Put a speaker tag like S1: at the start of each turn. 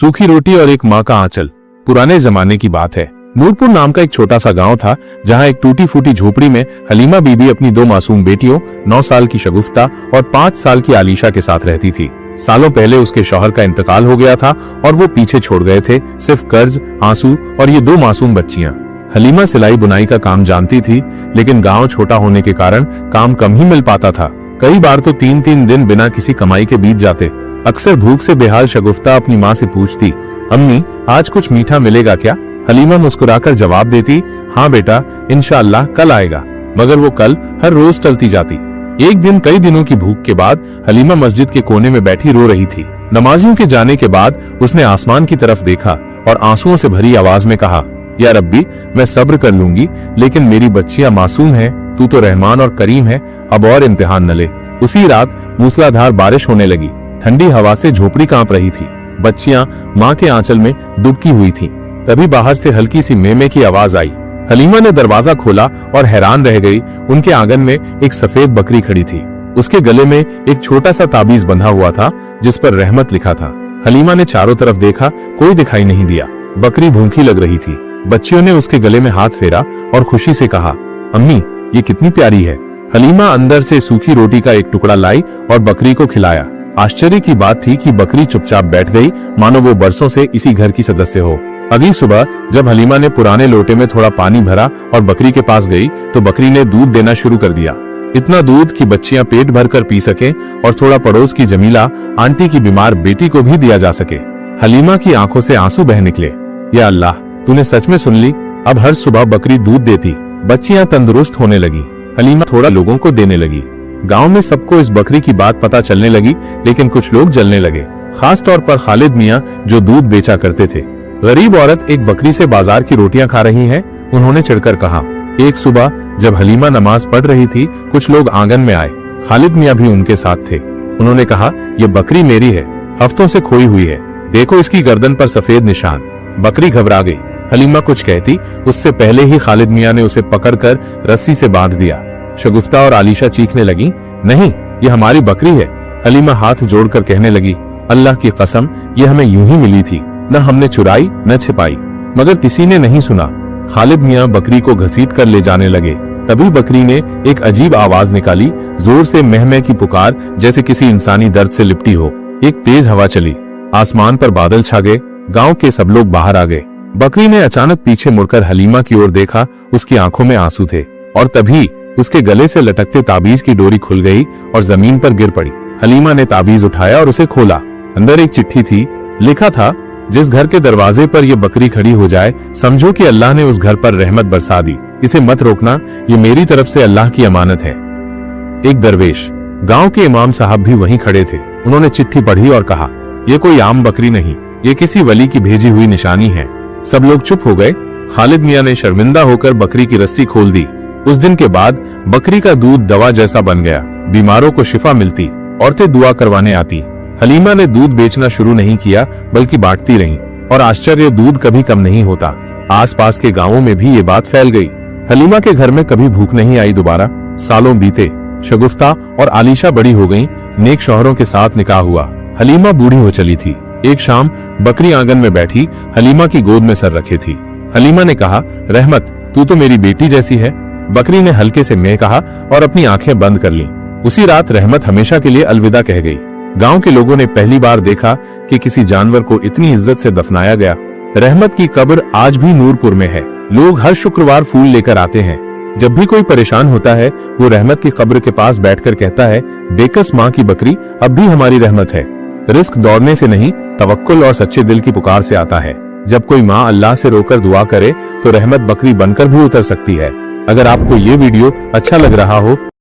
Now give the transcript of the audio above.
S1: सूखी रोटी और एक माँ का आंचल। पुराने जमाने की बात है। नूरपुर नाम का एक छोटा सा गांव था, जहां एक टूटी फूटी झोपड़ी में हलीमा बीबी अपनी 2 मासूम बेटियों 9 साल की शगुफ्ता और 5 साल की आलिशा के साथ रहती थी। सालों पहले उसके शौहर का इंतकाल हो गया था और वो पीछे छोड़ गए थे सिर्फ कर्ज, आंसू और ये 2 मासूम बच्चियां। हलीमा सिलाई बुनाई का काम जानती थी, लेकिन गांव छोटा होने के कारण काम कम ही मिल पाता था। कई बार तो 3-3 दिन बिना किसी कमाई के बीत जाते। अक्सर भूख से बेहाल शगुफ्ता अपनी माँ से पूछती, अम्मी आज कुछ मीठा मिलेगा क्या? हलीमा मुस्कुराकर जवाब देती, हाँ बेटा, इंशाअल्लाह कल आएगा। मगर वो कल हर रोज टलती जाती। एक दिन कई दिनों की भूख के बाद हलीमा मस्जिद के कोने में बैठी रो रही थी। नमाजियों के जाने के बाद उसने आसमान की तरफ देखा और आंसुओं से भरी आवाज में कहा, या रब्बी, मैं सब्र कर लूंगी, लेकिन मेरी बच्चियां मासूम हैं, तू तो रहमान और करीम है, अब और इम्तिहान न ले। उसी रात मूसलाधार बारिश होने लगी। ठंडी हवा से झोपड़ी कांप रही थी। बच्चियां माँ के आंचल में डुबकी हुई थीं। तभी बाहर से हल्की सी मेमे की आवाज आई। हलीमा ने दरवाजा खोला और हैरान रह गई। उनके आंगन में एक सफेद बकरी खड़ी थी। उसके गले में एक छोटा सा ताबीज बंधा हुआ था, जिस पर रहमत लिखा था। हलीमा ने चारों तरफ देखा, कोई दिखाई नहीं दिया। बकरी भूखी लग रही थी। बच्चियों ने उसके गले में हाथ फेरा और खुशी से कहा, अम्मी ये कितनी प्यारी है। हलीमा अंदर से सूखी रोटी का एक टुकड़ा लाई और बकरी को खिलाया। आश्चर्य की बात थी कि बकरी चुपचाप बैठ गई, मानो वो बरसों से इसी घर की सदस्य हो। अगली सुबह जब हलीमा ने पुराने लोटे में थोड़ा पानी भरा और बकरी के पास गई, तो बकरी ने दूध देना शुरू कर दिया। इतना दूध कि बच्चियां पेट भरकर पी सके और थोड़ा पड़ोस की जमीला आंटी की बीमार बेटी को भी दिया जा सके। हलीमा की आंखों से आंसू बह निकले। या अल्लाह, तूने सच में सुन ली। अब हर सुबह बकरी दूध देती। बच्चियां तंदुरुस्त होने लगी। हलीमा थोड़ा लोगों को देने लगी। गांव में सबको इस बकरी की बात पता चलने लगी, लेकिन कुछ लोग जलने लगे, खास तौर पर खालिद मियां, जो दूध बेचा करते थे। गरीब औरत एक बकरी से बाजार की रोटियां खा रही है, उन्होंने चिढ़कर कहा। एक सुबह जब हलीमा नमाज पढ़ रही थी, कुछ लोग आंगन में आए। खालिद मियां भी उनके साथ थे। उन्होंने कहा, ये बकरी मेरी है, हफ्तों से खोई हुई है, देखो इसकी गर्दन पर सफेद निशान। बकरी घबरा गई। हलीमा कुछ कहती, उससे पहले ही खालिद मियां ने उसे पकड़कर रस्सी से बांध दिया। शगुफ्ता और आलिशा चीखने लगी, नहीं, ये हमारी बकरी है। हलीमा हाथ जोड़कर कहने लगी, अल्लाह की कसम, ये हमें यूं ही मिली थी, न हमने चुराई न छिपाई। मगर किसी ने नहीं सुना। खालिद मियां बकरी को घसीट कर ले जाने लगे। तभी बकरी ने एक अजीब आवाज निकाली, जोर से महमे की पुकार, जैसे किसी इंसानी दर्द से लिपटी हो। एक तेज हवा चली। आसमान पर बादल छा गए। गांव के सब लोग बाहर आ गए। बकरी ने अचानक पीछे मुड़कर हलीमा की ओर देखा। उसकी आंखों में आंसू थे और तभी उसके गले से लटकते ताबीज की डोरी खुल गई और जमीन पर गिर पड़ी। हलीमा ने ताबीज उठाया और उसे खोला। अंदर एक चिट्ठी थी। लिखा था, जिस घर के दरवाजे पर यह बकरी खड़ी हो जाए, समझो कि अल्लाह ने उस घर पर रहमत बरसा दी। इसे मत रोकना, ये मेरी तरफ से अल्लाह की अमानत है। एक दरवेश, गांव के इमाम साहब भी वहीं खड़े थे। उन्होंने चिट्ठी पढ़ी और कहा, यह कोई आम बकरी नहीं, ये किसी वली की भेजी हुई निशानी है। सब लोग चुप हो गए। खालिद मियां ने शर्मिंदा होकर बकरी की रस्सी खोल दी। उस दिन के बाद बकरी का दूध दवा जैसा बन गया। बीमारों को शिफा मिलती, औरतें दुआ करवाने आती। हलीमा ने दूध बेचना शुरू नहीं किया, बल्कि बांटती रहीं। और आश्चर्य, दूध कभी कम नहीं होता। आसपास के गांवों में भी ये बात फैल गई। हलीमा के घर में कभी भूख नहीं आई दोबारा। सालों बीते। शगुफ्ता और आलिशा बड़ी हो गईं। नेक शौहरों के साथ निकाह हुआ। हलीमा बूढ़ी हो चली थी। एक शाम बकरी आंगन में बैठी हलीमा की गोद में सर रखे थी। हलीमा ने कहा, रहमत, तू तो मेरी बेटी जैसी है। बकरी ने हल्के से मैं कहा और अपनी आंखें बंद कर लीं। उसी रात रहमत हमेशा के लिए अलविदा कह गई। गांव के लोगों ने पहली बार देखा कि किसी जानवर को इतनी इज्जत से दफनाया गया। रहमत की कब्र आज भी नूरपुर में है। लोग हर शुक्रवार फूल लेकर आते हैं। जब भी कोई परेशान होता है, वो रहमत की कब्र के पास बैठकर कहता है, बेकस माँ की बकरी, अब भी हमारी रहमत है। रिस्क दौड़ने से नहीं, तवक्कुल और सच्चे दिल की पुकार से आता है। जब कोई माँ अल्लाह से रोकर दुआ करे, तो रहमत बकरी बनकर भी उतर सकती है। अगर आपको ये वीडियो अच्छा लग रहा हो